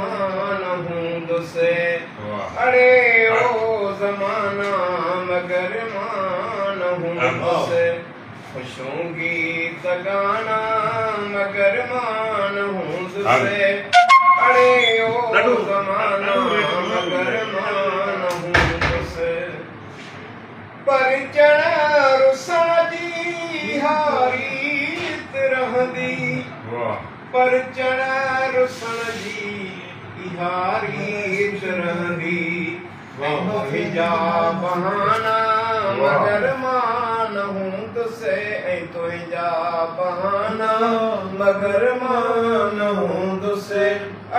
मान हूँ तुझसे। अरे ओ जमाना मगर मान हूँ तुझसे। खुशों गीत गाना मगर मान हूँ तुझसे। अरे ओ जमाना मगर मान हूँ तुझसे। पर चढ़ा रुसा जी हारीत रहंदी। पर चढ़ा रुसन जी हारीत रहंदी। तुझा बहाना मगर मान हूँ तुझसे। तुझा बहाना मगर मान हूँ तुझसे।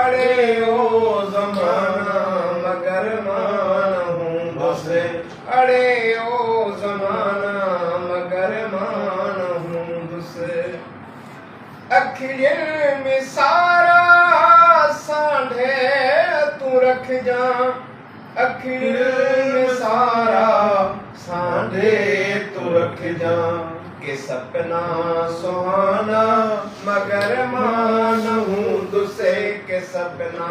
अरे ओ जमाना मगर मान हूँ तुझसे। अरे ओ जमाना मगर मान हूँ तुझसे। अखियों में सारा सांढे तू रख जा। अखियों में सारा सांढे तू रख जा। के सपना सुहाना मगर मान हूँ तुझसे। के सपना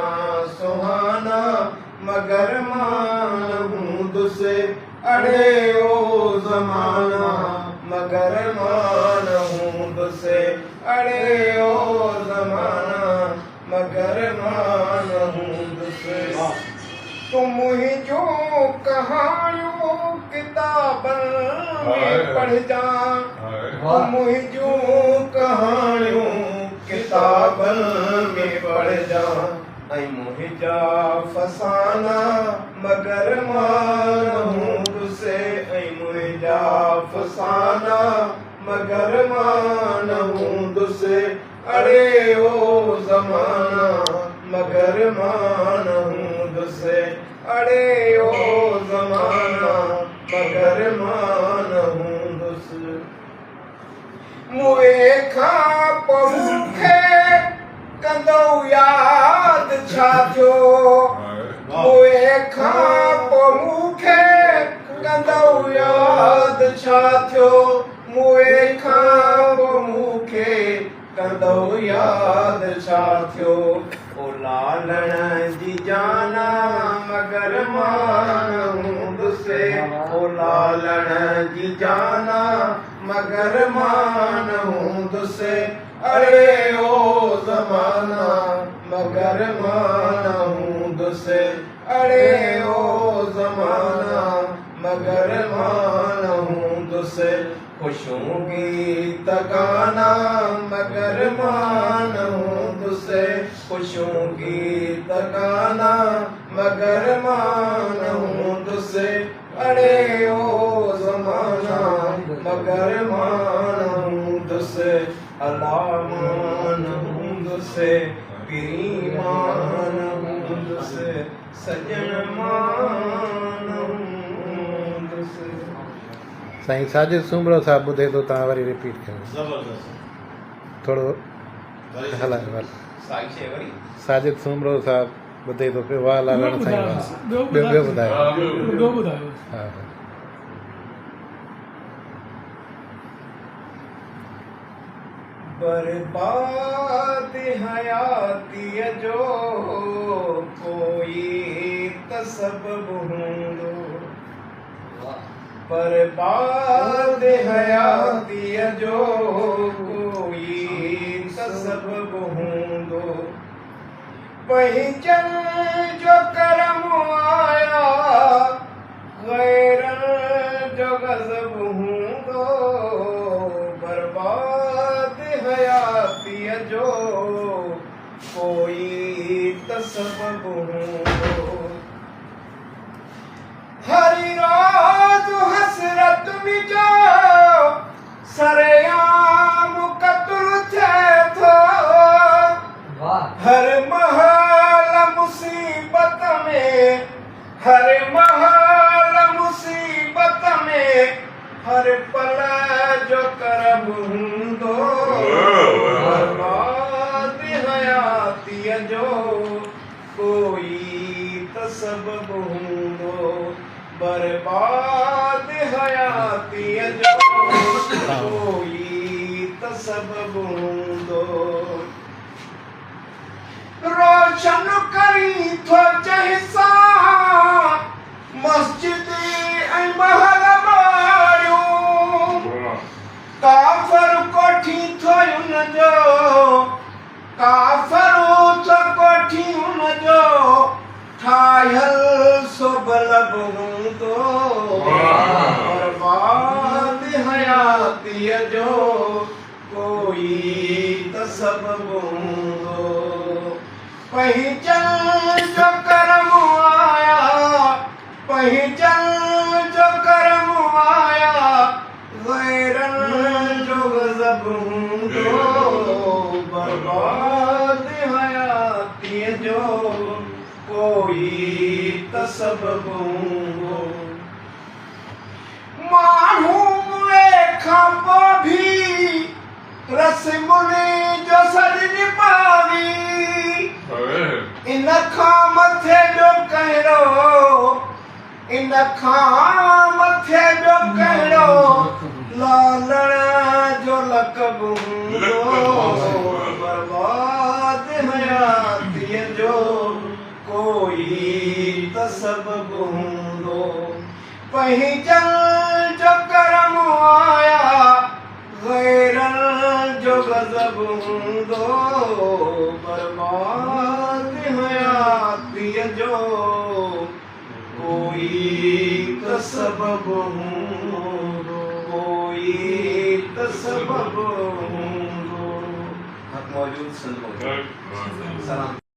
सुहाना मगर मान हूँ तुझसे। अरे ओ जमाना मगर मान हूँ तुझसे। अरे ओ जमाना मगर मान हूँ तुझसे। तुम ही जो कहानियों किताबन में पढ़ जा। तुम ही जो कहानियों किताबन में पढ़ जा। ऐ मुझा फसाना मगर मान हूँ तुझसे। ऐ मुझा फसाना मगर मान हूँ तुझसे। अरे ओ जमाना मगर मान हूँ तुझसे। अरे ओ जमाना मगर मान हूँ तुझसे। मुए खा पहुँचे कंदो याद छा थियो। मुए खा पहुँचे कंदो याद छा थियो। मुए खा पहुँचे कंदो याद छा थियो। ओ लालण जी जाना मगर मान हूँ तुझसे। ओ लालण जी जाना मगर मान हूँ तुझसे। अरे ओ जमाना मगर मान हूँ तुझसे। अरे ओ जमाना मगर मान हूँ तुझसे। खुशों की तकाना मगर मान हूँ तुझसे। खुशों की तकाना मगर मान हूँ तुझसे। अरे ओ जमाना मगर मान हूँ तुझसे। अल्लाह मान हूँ तुझसे। पीरी मान हूँ तुझसे। सजन मान हूँ तुझसे। साईं साजिद सूमरो साहब ॿुधे थो तव्हां वरी रिपीट कयो। ज़बरदस्त थोरो हलायो। साजिद सूमरो साहब ॿुधे थो पियो। वाह लालण साईं वाह। ॿियो ॿुधायो। हा हा। बर्बाद हयातीअ जो कोई त सबबु हूंदो। बर्बाद हयातीअ जो कोई त सबबु हूंदो। पहिचन जो करम आया गैरन जो गज़ब हूंदो। बर्बाद हयातीअ जो कोई त सबबु हूंदो। हरी रोज़ हसरत मिजो सरेआम क़त्ल थिए थो। हर महल मुसीबत में। हर महल मुसीबत में। हर पल जो करब हूंदो। बर्बाद हयातीअ जो कोई त सबबु हूंदो। बर्बाद हयातीअ जो कोई त सबबु हूंदो। रोशन कर पहचान जो कर्म आया, पहचान जो कर्म आया, गैरन जो गजब दो, बर्बाद हयाती जो कोई तसब्बुब हो। मानू खापो भी रस मुनि जो सजनी पावी, इन खां मथे जो कहिड़ो, इन खां मथे जो कहिड़ो लालण जो लक़ब हूंदो, बर्बाद हयातीअ जो कोई तसब्बुब हूंदो। पहचान जो कर्म आया, गैरन जो गजब हूंदो, बर्बाद हयातीअ जो कोई तसब्बुब हूंदो, कोई तसब्बुब हूंदो। हक़ मौजूद सलाम।